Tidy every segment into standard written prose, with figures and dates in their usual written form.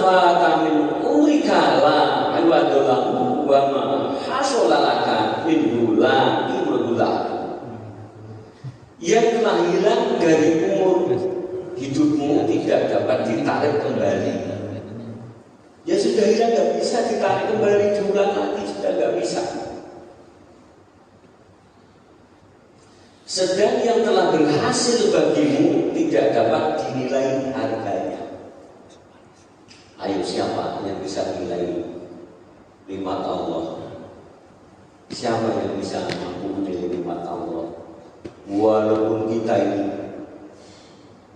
afata min umrika la iwadolahu wa ma hasolalaka min hula imrullah. Yang telah hilang dari umur hidupmu tidak dapat ditarik kembali. Ya sudah hilang, nggak bisa ditarik kembali, diulang lagi sudah nggak bisa. Sedang yang telah berhasil bagimu tidak dapat dinilai harganya. Ayo, siapa yang bisa menilai nikmat Allah? Siapa yang bisa mampu menilai nikmat Allah? Walaupun kita ini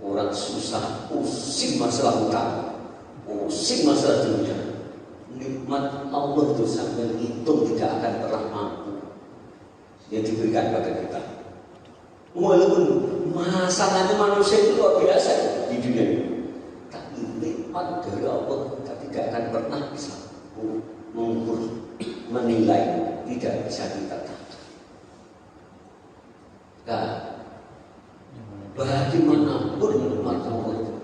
orang susah, pusing masalah utang, pusing masalah dunia, nikmat Allah itu sampai hitung tidak akan pernah mampu yang diberikan pada kita. Walaupun masalahnya manusia itu luar biasa di dunia ini, tapi nikmat dari Allah kita tidak akan pernah bisa mengukur, menilai, tidak bisa kita tahu. Nah, bagaimanapun nikmat Allah itu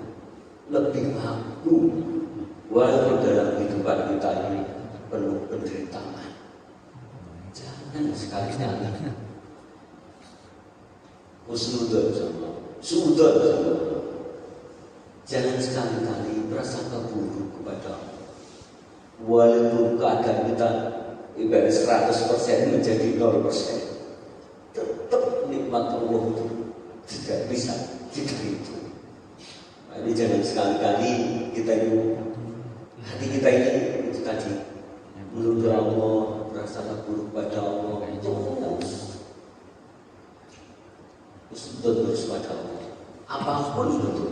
lebih agung, walaupun dalam kehidupan kita ini penuh penderitaan. Jangan sekali-kali husnudzon sama suudzon sama. Jangan sekali-kali berasangka buruk kepada Allah. Walaupun keadaan kita ibarat 100% menjadi 0%, tetap nikmat Allah itu tidak bisa dihitung. Nah, ini jangan sekali-kali kita ini, hati kita ini itu tadi menuduh Allah, berasangka buruk pada Allah. Terus pada Allah, apapun itu.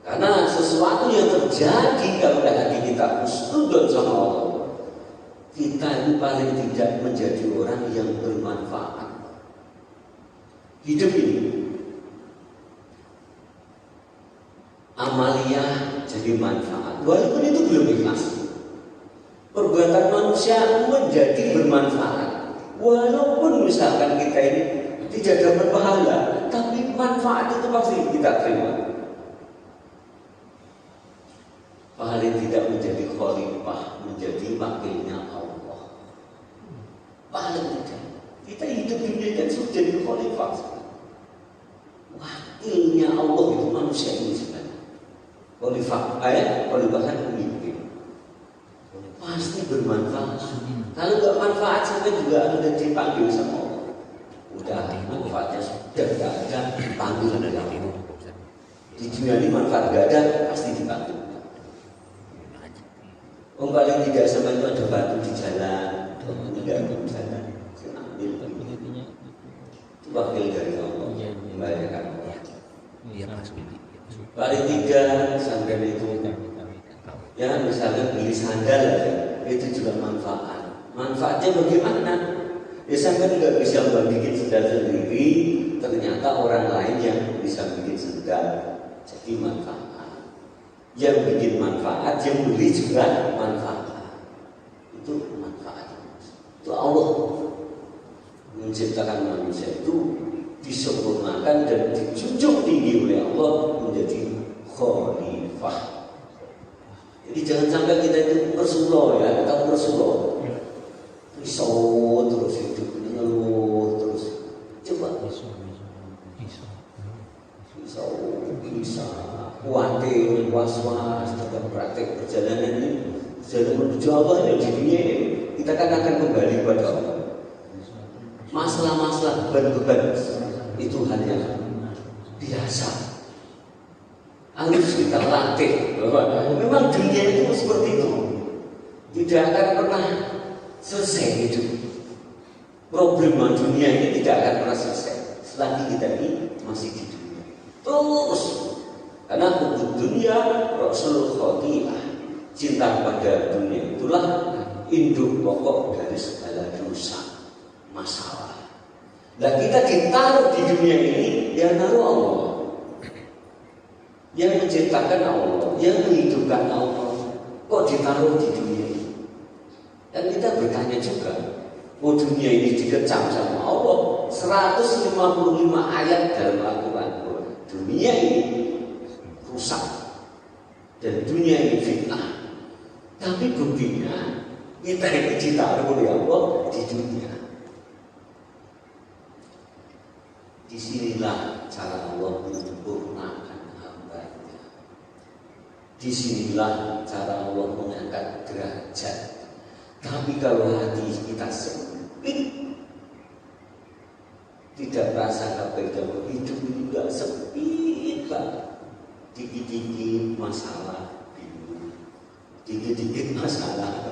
Karena sesuatu yang terjadi kalau hati kita husnudzon sama Allah, kita itu paling tidak menjadi orang yang bermanfaat. Hidup ini amalia jadi manfaat, walaupun itu belum ikhlas. Perbuatan manusia menjadi bermanfaat, walaupun misalkan kita ini tidak dapat pahala, tapi manfaat itu pasti kita terima. Paling tidak menjadi khalifah, menjadi wakilnya Allah. Paling tidak kita hidup di dunia kan sudah jadi khalifah. Wakilnya Allah itu manusia ini sebenarnya. Khalifah, khalifah kan pemimpin. Pasti bermanfaat. Kalau nggak manfaat sampai juga ada dipanggil sama Allah. Udah manfaatnya sudah nggak ada, panggil dari Allah. Di dunia ini manfaat nggak ada, pasti dipanggil. Paling tidak sampai itu ada batu di jalan, tidak ada di jalan, ambil itu wakil dari Allah, membayarkan Allah. Paling tidak sampai itu, ya misalnya beli sandal, itu juga manfaat. Manfaatnya bagaimana? Ya sampai nggak bisa bikin sendal sendiri, ternyata orang lain yang bisa bikin sendal, jadi manfaat. Yang bikin manfaat, yang beli juga manfaat. Itu manfaat. Itu Allah menciptakan manusia itu disempurnakan dan dijunjung tinggi oleh Allah menjadi khalifah. Jadi jangan sampai kita itu Rasulullah, ya, kita Rasulullah risau terus hidup, ngeluh terus. Coba bisa khawatir, was-was dalam praktek perjalanan ini, jalan menuju Allah dan di dunia ini kita kan akan kembali kepada Allah. Masalah-masalah beban-beban itu hanya biasa, harus kita latih bahwa memang dunia itu seperti itu, tidak akan pernah selesai hidup. Problema dunia ini tidak akan pernah selesai selagi kita ini masih di dunia terus. Karena hukum dunia Rasul Khotimah, cinta pada dunia itulah induk pokok dari segala dosa, masalah. Dan kita ditaruh di dunia ini, yang naruh Allah, yang menciptakan Allah, yang menghidupkan Allah, kok ditaruh di dunia ini? Dan kita bertanya juga, oh dunia ini dikecam sama Allah, 155 ayat dalam Al-Quran, dunia ini rusak, dan dunia ini fitnah. Tapi buktinya kita ini ditaruh oleh Allah di dunia. Disinilah cara Allah menyempurnakan hambanya. Disinilah cara Allah mengangkat derajat. Tapi kalau hati kita sempit, tidak merasakan bahwa hidup itu tidak sempit banget. Dikit-dikit masalah, dikit-dikit masalah.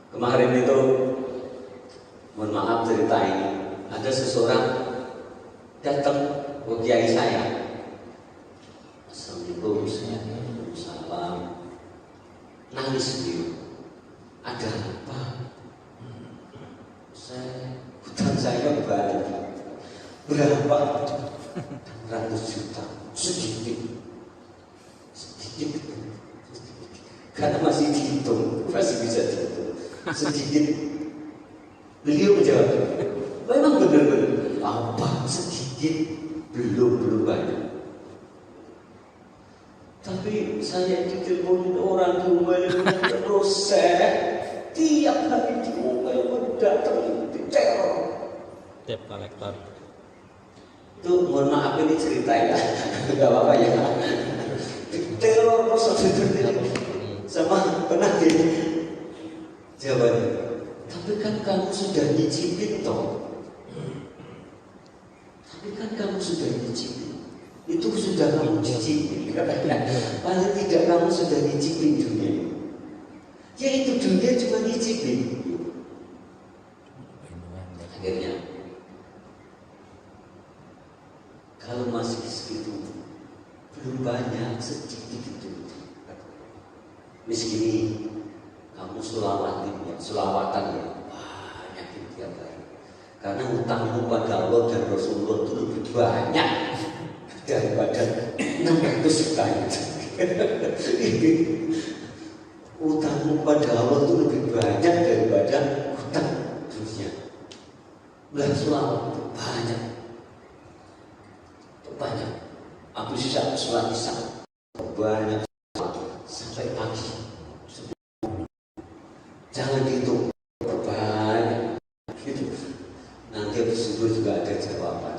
Kemarin itu, mohon maaf cerita ini, ada seseorang datang ke kiai saya. Assalamualaikum, Waalaikumsalam. Nangis dia. Ada apa? Hutang saya balik. Berapa? 100 juta. Sedikit. Karena masih dihitung, masih bisa dihitung. Sedikit. Beliau menjawab, memang benar-benar apa sedikit, belum banyak. Tapi saya diteleponin orang di rumah yang terus tiap hari di rumah yang datang di teror. Debt collector. Itu mohon maaf ini cerita ya, nggak apa-apa ya. Teror terus sama penagih. Jawabannya, tapi kan kamu sudah nyicipin toh. Tapi kan kamu sudah nyicipin. Itu sudah kamu cicipin. Paling tidak kamu sudah nyicipin dunia. Ya itu dunia cuma nyicipin. Akhirnya, kalau masih segitu, belum banyak, sedikit itu. Miskini, kamu selawatan ya, banyak tiap hari. Karena hutangmu pada Allah dan Rasulullah itu lebih banyak daripada 600 juta itu. Hutangmu pada Allah itu lebih banyak daripada hutang dunia. Belah selawat itu banyak. Aku sisa sholat isya banyak sampai pagi. Jangan dihitung banyak gitu. Nanti habis subuh juga ada jawaban.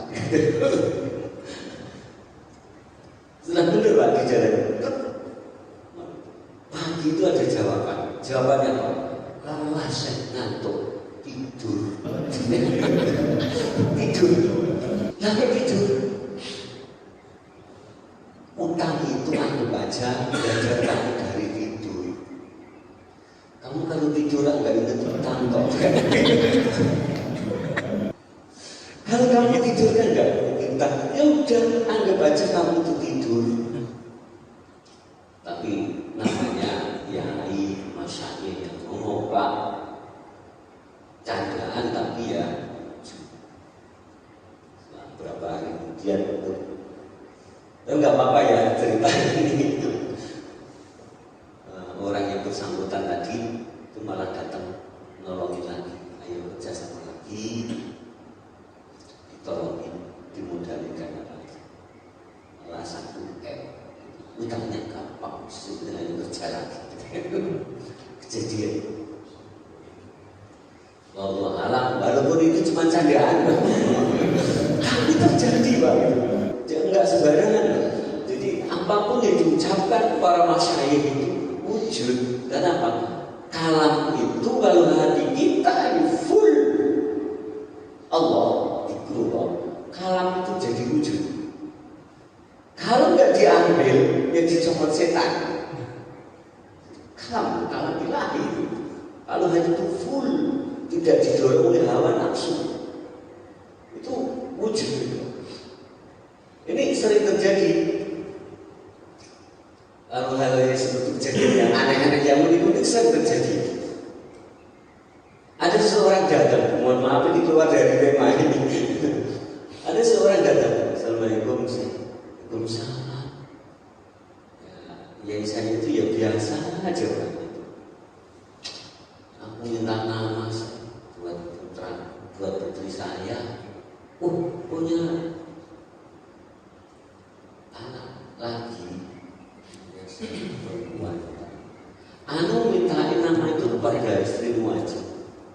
Sudah benar Pak di jalan. Pagi itu ada jawaban. Jawabannya apa? Lelah saya ngantuk, tidur. Tidur. Lalu tidur. Utang itu anggap aja belajar kamu dari tidur. Kamu kalau tidur nggak ingat utang kok. Kalau kamu tidur kan nggak utang. Ya udah anggap aja kamu itu tidur. Tapi namanya yai masyayikh yang ngomong Pak, candaan tapi ya berapa hari kemudian itu. Enggak apa-apa ya cerita ini. Orang yang bersangkutan tadi itu malah datang nolongin lagi. Ayo kerja sama lagi, ditolongin, dimodalin dana lagi. Malah 1 M, utangnya gampang, sebenarnya kerja lagi. Kejadian. Allah alam, walaupun itu cuma candaan, tapi terjadi Pak. Enggak sembarangan. Jadi apapun yang diucapkan para masyayikh itu wujud. Kenapa? Kalam itu kalau hati kita full Allah, dikurung, kalam itu jadi wujud. Kalau nggak diambil, ya dicopot setan. Kalam ilahi itu. Kalau hati itu full, tidak didorong oleh hawa nafsu, itu wujud. Ini sering terjadi. Hal-hal yang seperti kejadian yang aneh-aneh yang unik-unik sering terjadi. Ada seorang datang, mohon maaf ini keluar dari tema ini. Ada seorang datang, Assalamualaikum, Waalaikumsalam. Ya, yang saya itu ya biasa aja orang itu. Aku minta nama buat putra, buat putri saya. Punya anak lagi Anu mintain nama itu kepada istrimu aja.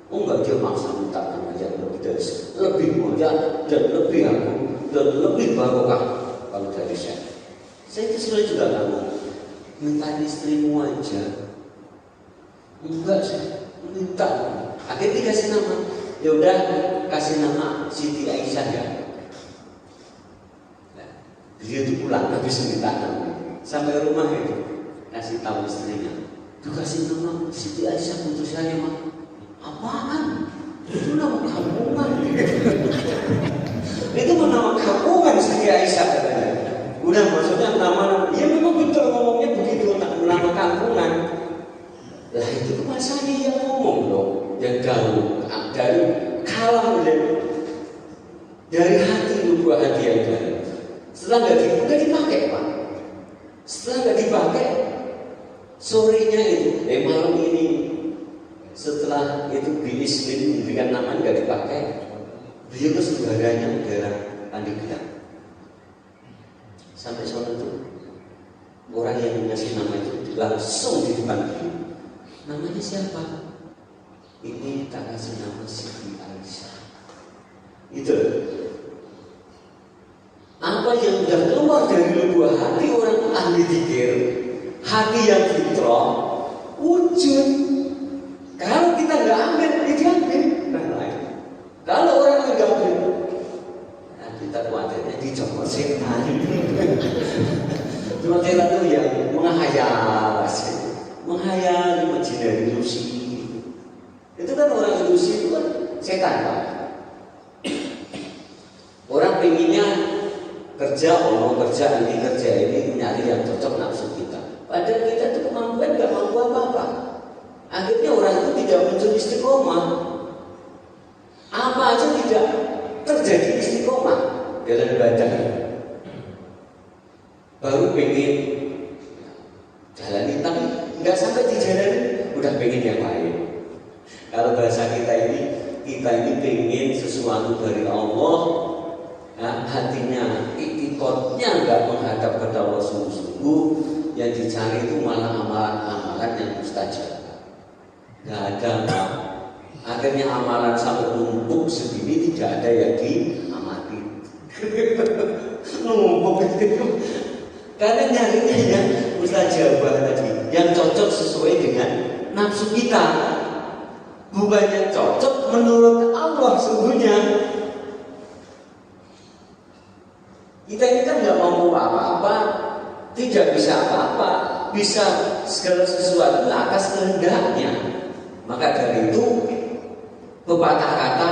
Oh enggak, dia maksa minta nama yang lebih dari lebih mulia dan lebih aku dan lebih barokah kalau dari saya. Saya itu sebenarnya juga nggak mau minta istrimu aja. Enggak, saya minta. Akhirnya dikasih nama. Ya udah, kasih nama Siti Aisyah ya. Nah, dia itu pulang habis minta nama. Sampai rumah itu kasih tahu istrinya. Dikasih nama Siti Aisyah putus saya mah. Apaan? Itu nama kampungan. Itu nama kampungan Siti Aisyah katanya. Udah maksudnya nama, ya memang betul ngomongnya begitu, nama kampungan. Lah itu masanya yang ngomong dong, yang dari kalam dari hati buah hati yang dari. Setelah nggak dipakai Pak. Setelah nggak dipakai, sorenya itu, malam ini setelah itu biismin dengan nama nggak dipakai, beliau ke saudaranya daerah Pandeglang. Sampai sore itu orang yang ngasih nama itu langsung di depan dia. Namanya siapa? Ini tak kasih nama Siti Aisyah. Itu apa yang sudah keluar dari lubuk hati orang ahli zikir, hati yang fitrah, wujud. Kalau kita nggak ambil, dia diambil. Kalau orang nggak ambil, nah kita khawatirnya dicopot setan. Cuma setan itu yang menghayal, imajinasi ilusi. Itu kan orang ilusi itu kan setan Pak. Orang pengennya kerja, kerja ini nyari yang cocok nafsu kita. Padahal kita itu kemampuan nggak mampu apa-apa. Akhirnya orang itu tidak muncul istiqomah. Apa aja tidak terjadi istiqomah dalam ibadah. Baru pengen jalani tapi nggak sampai dijalani, udah pengen yang lain. Kalau bahasa kita ini pengen sesuatu dari Allah, nah, hatinya, itikadnya nggak menghadap kepada Allah sungguh-sungguh, yang dicari itu malah amalan-amalan yang mustajab. Nggak ada Pak. Akhirnya amalan sampai numpuk segini tidak ada yang diamati. Numpuk itu. Karena nyarinya yang mustajabah tadi, yang cocok sesuai dengan nafsu kita, bukan yang cocok menurut Allah sungguhnya. Kita ini kan nggak mampu apa-apa, tidak bisa apa-apa, bisa segala sesuatu atas kehendaknya. Maka dari itu pepatah kata,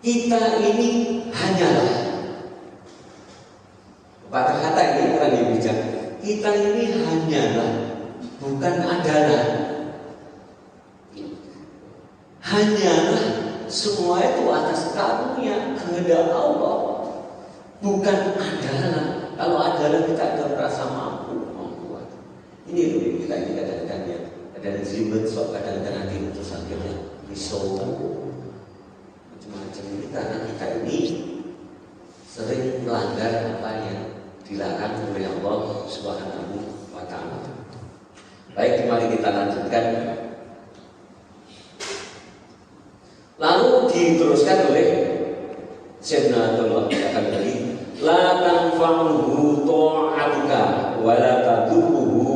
kita ini hanyalah. Pepatah kata ini orang yang bijak. Kita ini hanyalah, bukan adalah. Hanyalah, semua itu atas karunia kehendak Allah, bukan adalah. Kalau adalah kita akan merasa mampu. Ini loh kita ini kadang-kadang ya. Kadang ribet, kadang-kadang nanti terus akhirnya risau macam-macam ini karena kita ini sering melanggar apa yang dilarang oleh Allah Subhanahu wa Ta'ala. Baik, mari kita lanjutkan. Lalu diteruskan oleh Sayyidina Abdullah katakan tadi, la tanfa'uhu ta'atuka wa la tadurruhu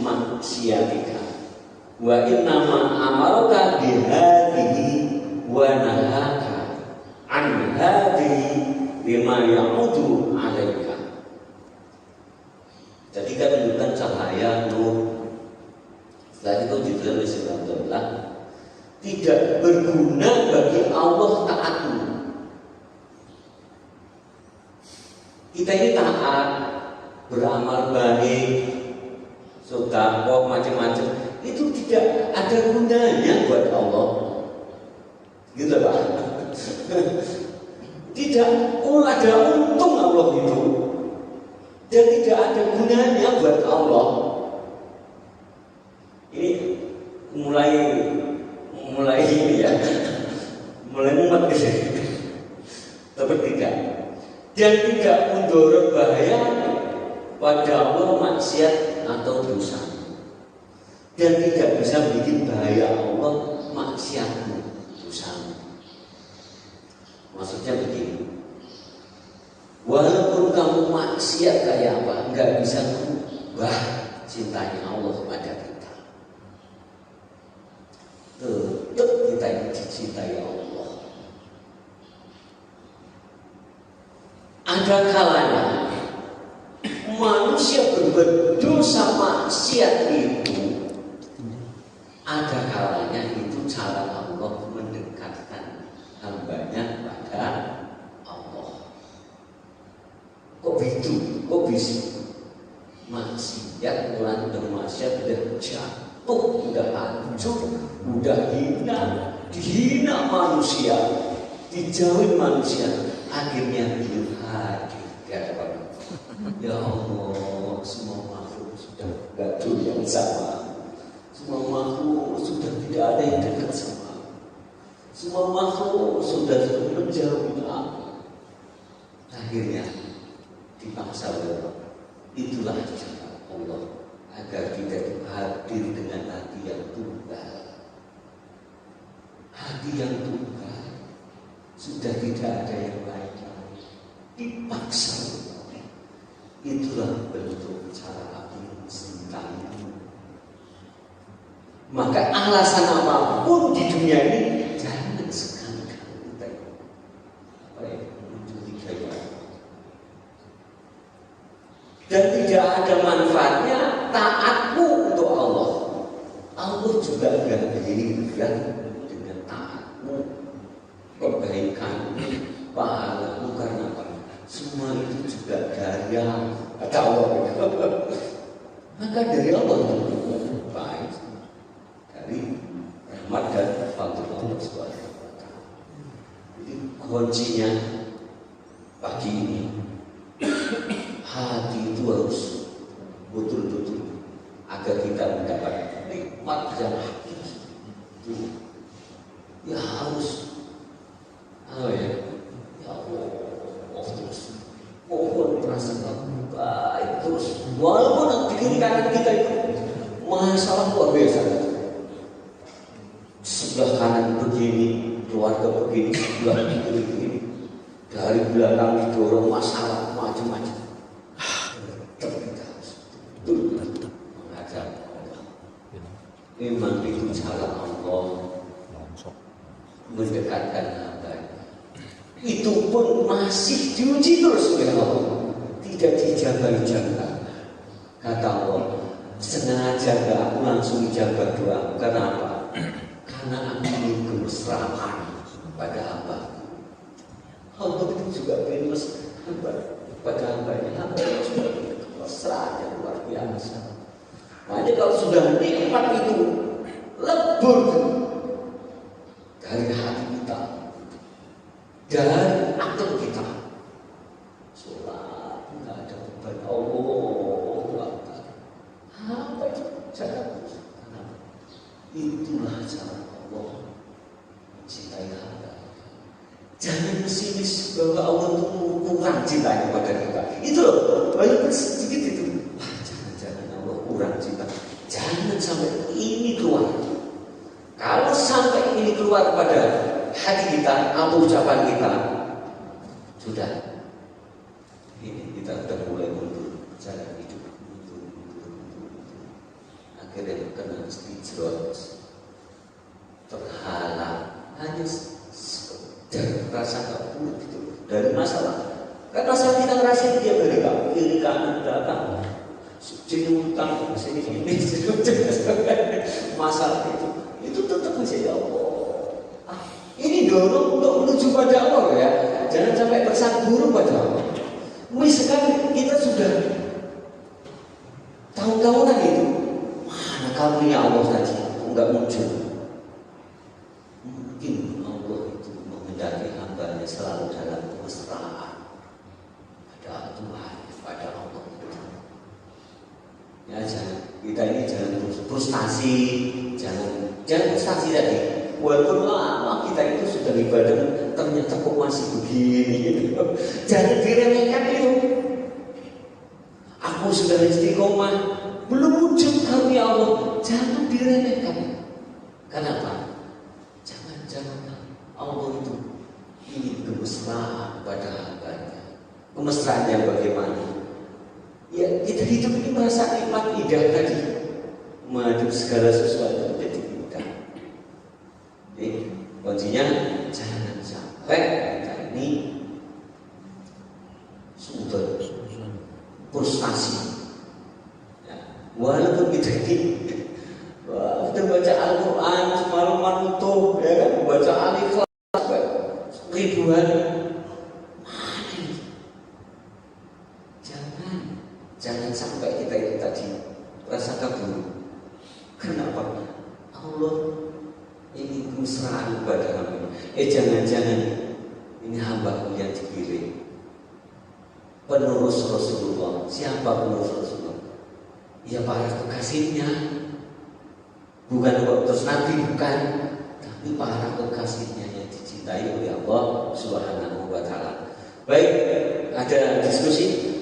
maksiatika wa innama amaraka bihadihi wa nahaka an hadihi lima ya'udu alaika. Jadi kan menunjukkan cahaya nur. Setelah itu ditulis oleh Sayyidina Abdullah, tidak berguna bagi Allah taatmu. Kita ini taat, beramal baik, sedekah, macam-macam, itu tidak ada gunanya buat Allah. Gitu Pak. Tidak ada untung Allah itu, dan tidak ada gunanya buat Allah. Ini mulai ini ya, mulai mumet di sini. Tapi tidak, dan tidak mendorong bahaya pada Allah maksiat atau dosa, dan tidak bisa bikin bahaya Allah maksiatmu, dosamu. Maksudnya begini, walaupun kamu maksiat kayak apa, nggak bisa mengubah cintanya Allah kepada kita. Tetap kita ini dicintai Allah. Ada kalanya manusia berbuat dosa maksiat itu, ada kalanya itu cara Allah mendekatkan hambanya pada Allah. Kok gitu? Kok bisa? Maksiat mulai bermaksiat udah jatuh, udah hancur, udah hina, dihina manusia, dijauhin manusia, akhirnya hidup hadir di hadapan Allah. Ya Allah, semua makhluk sudah gaduh yang sama, semua makhluk sudah tidak ada yang dekat sama, semua makhluk sudah menjauhi aku. Akhirnya dipaksa oleh Allah. Itulah cara Allah agar kita hadir dengan hati yang tunggal. Hati yang tunggal, sudah tidak ada yang lain lagi, dipaksa oleh Allah. Itulah bentuk cara aku mencintaimu. Maka alasan apapun di dunia ini jangan sekali-kali kita mencurigai. Dan tidak ada manfaatnya taatmu untuk Allah. Allah juga gak berikan dengan taatmu, kebaikanmu, pahalamu, karena apa? Semua itu juga dari Allah. Kata Allah. Maka dari Allah itu baik, dari rahmat dan fadl Allah SWT. Jadi kuncinya pagi ini, hati itu harus betul-betul agar kita mendapat nikmat yang hakiki. Ya harus, ya Allah, terus mohon perasaan baik terus, walaupun di kiri kanan kita itu masalah luar biasa. Sebelah kanan begini, keluarga begini, sebelah kiri begini, dari belakang didorong masalah macam-macam. Memang itu cara Allah mendekatkan hambanya. Itu pun masih diuji terus oleh Allah, tidak dijaga-jaga. Kata Allah, sengaja aku langsung jaga doa. Karena apa? Karena aku ingin kemesraan pada hamba. Allah itu juga ingin mesra pada hambanya. Hambanya juga kemesraan yang luar biasa. Makanya kalau sudah nikmat itu lebur dari hati kita, dari akal kita, sholat nggak ada beban. Allah apa itu cara? Itulah cara Allah mencintai hamba. Jangan pesimis bahwa Allah itu kurang cintanya pada kita. Itu loh, walaupun sedikit itu. Kurang cinta. Jangan sampai ini keluar. Kalau sampai ini keluar pada hati kita atau ucapan kita, sudah ini kita sudah mulai mundur jalan hidup, akhirnya kena istijrot, terhalang, hanya sekedar rasa kabur gitu dari masalah. Karena saat kita ngerasain dia dari kiri kanan belakang, sini utang, sini masalah itu tetap masih Allah. Ini dorong untuk menuju pada Allah ya. Jangan sampai bersangkuru pada Allah. Misalkan kita sudah tahun-tahunan itu, mana karunia Allah tadi enggak muncul. Mungkin Allah itu mengendaki hambanya selalu dalam kemesraan pada Tuhan, pada Allah. Ya, kita ini jangan frustasi, jangan frustasi tadi. Walaupun lama kita itu sudah ibadah, ternyata kok masih begini gitu. Jangan diremehkan itu. Aku sudah istiqomah, Melewujud karunia Allah, jangan diremehkan. Kenapa? Jangan-jangan Allah itu ingin kemesraan pada hambanya. Kemesraannya bagaimana? Ya, kita hidup ini merasa nikmat indah tadi, mengadu segala sesuatu menjadi indah. Jadi kuncinya jangan sampai kita ini sudah frustasi. Ya, walaupun kita ini udah baca Al-Quran semalaman utuh, ya kan, baca Al-Ikhlas ribuan, jangan sampai kita itu tadi rasa kabur. Kenapa? Allah ingin kemesraan kepada hamba. Jangan-jangan ini hambaku yang dipilih, penerus Rasulullah. Siapa penerus Rasulullah? Ya para kekasihnya. Bukan terus Nabi, bukan, tapi para kekasihnya yang dicintai oleh Allah Subhanahu wa Ta'ala. Baik, ada diskusi.